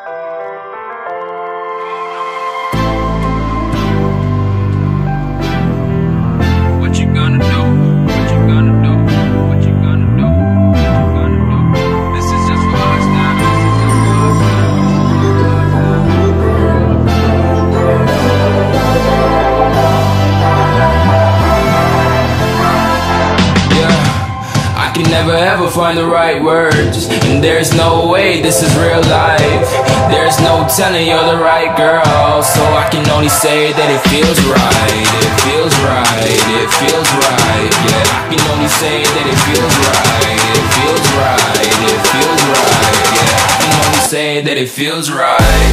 What you gonna do? What you gonna do? What you gonna do? What you gonna do? This is just for us now. Yeah, I can never ever find the right words, and there's no way this is real life. There's no telling you're the right girl, so I can only say that it feels right. It feels right, it feels right. Yeah, I can only say that it feels right. It feels right, it feels right. Yeah, I can only say that it feels right.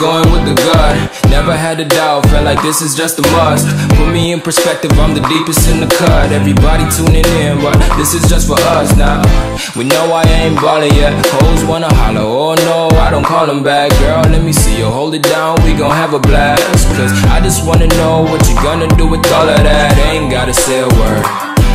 Going with the gut, never had a doubt, felt like this is just a must. Put me in perspective, I'm the deepest in the cut. Everybody tuning in, but this is just for us now. We know I ain't ballin' yet, hoes wanna holler, oh no, I don't call them back. Girl, let me see you hold it down, we gon' have a blast. Cause I just wanna know what you gonna do with all of that. Ain't gotta say a word,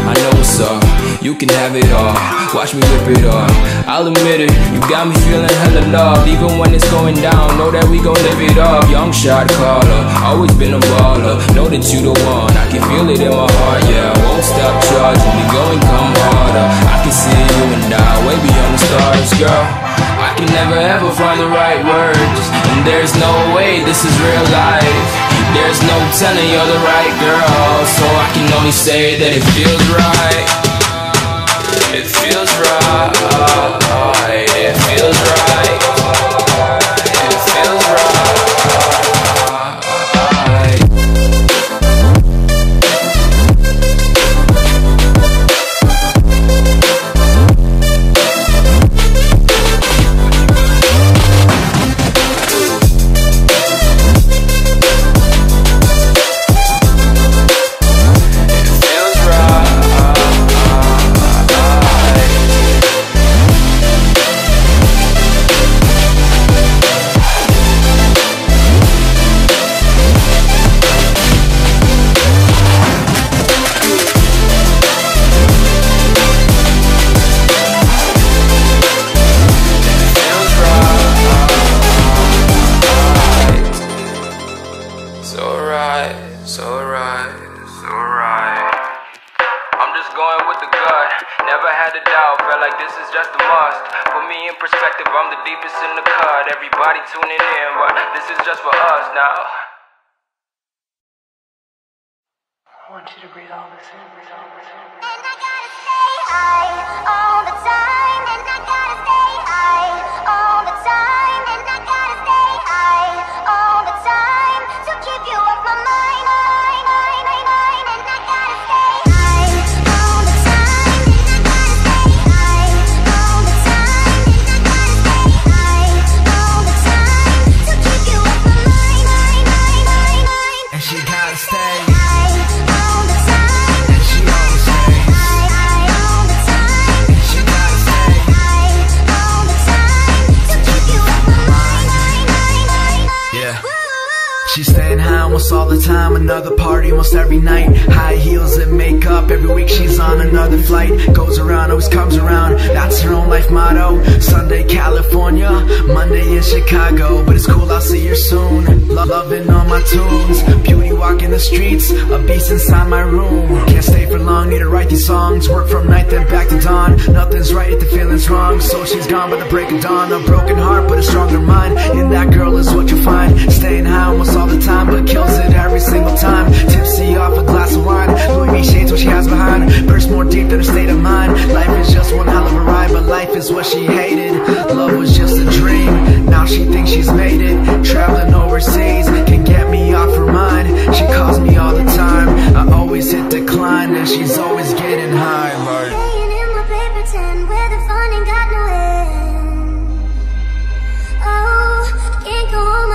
I know what's up, you can have it all. Watch me whip it up, I'll admit it, you got me feeling hella loved. Even when it's going down, know that we gon' live it up. Young shot caller, always been a baller. Know that you the one, I can feel it in my heart. Yeah, I won't stop charging me, go and come harder. I can see you and I, way beyond the stars, girl. I can never ever find the right words, and there's no way this is real life. There's no telling you're the right girl, so I can only say that it feels right. It feels right. It feels right. It feels right. Everybody tuning in, but this is just for us now. I want you to breathe all this in, breathe all this in. And I gotta stay high all the time, and I gotta stay high all the time, and I gotta stay high all the time to keep you off my mind. And I gotta stay high all the time, and I gotta stay high all the time, and I gotta stay high all the time to keep you off my mind. And she gotta stay high all the time, and she always stays high all the time, and she gotta stay high all the time to keep you off my mind. Yeah. She's staying high almost all the time, another party almost every night. High heels and makeup, every week she's on another flight. Goes around, always comes around, that's her own life motto. Sunday California, Monday in Chicago, but it's cool, I'll see her soon. Loving all my tunes, beauty walking the streets, a beast inside my room. Can't stay for long, need to write these songs. Work from night then back to dawn, nothing's right if the feeling's wrong. So she's gone by the break of dawn, a broken heart but a stronger mind. In that girl is what you find, staying high almost all the time, but kills it every single time. Tipsy off a glass of wine, Louis V shades what she has behind. Purse more deep than her state of mind. Life is just one hell of a ride, but life is what she hated. Love was just a dream, now she thinks she's made it. Traveling overseas can get me off her mind. She calls me all the time, I always hit decline, and she's always getting high. Laying in my paper tin where the fun ain't got no end. Oh, can't go home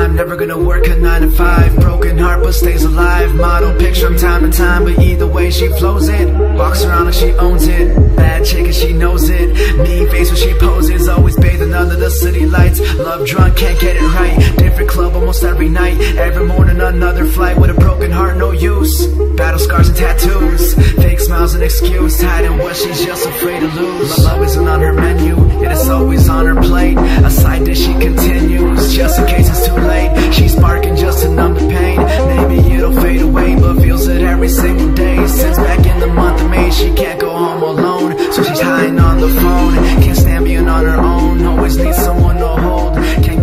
time, never gonna work a 9 to 5. Broken heart but stays alive. Model picture from time to time, but either way she flows it. Walks around like she owns it. Bad chick and she knows it. Mean face when she poses, always bathing under the city lights. Love drunk, can't get it right. Different club almost every night. Every morning another flight. With a broken heart, no use. Battle scars and tattoos. Fake smiles and excuse. Tied in what she's just afraid to lose. Love isn't on her menu, it is always on her plate. A side dish she continues, just in case it's too late. She's sparking just to numb the pain. Maybe it'll fade away, but feels it every single day. Since back in the month of May, she can't go home alone, so she's hiding on the phone. Can't stand being on her own, always needs someone to hold. Can't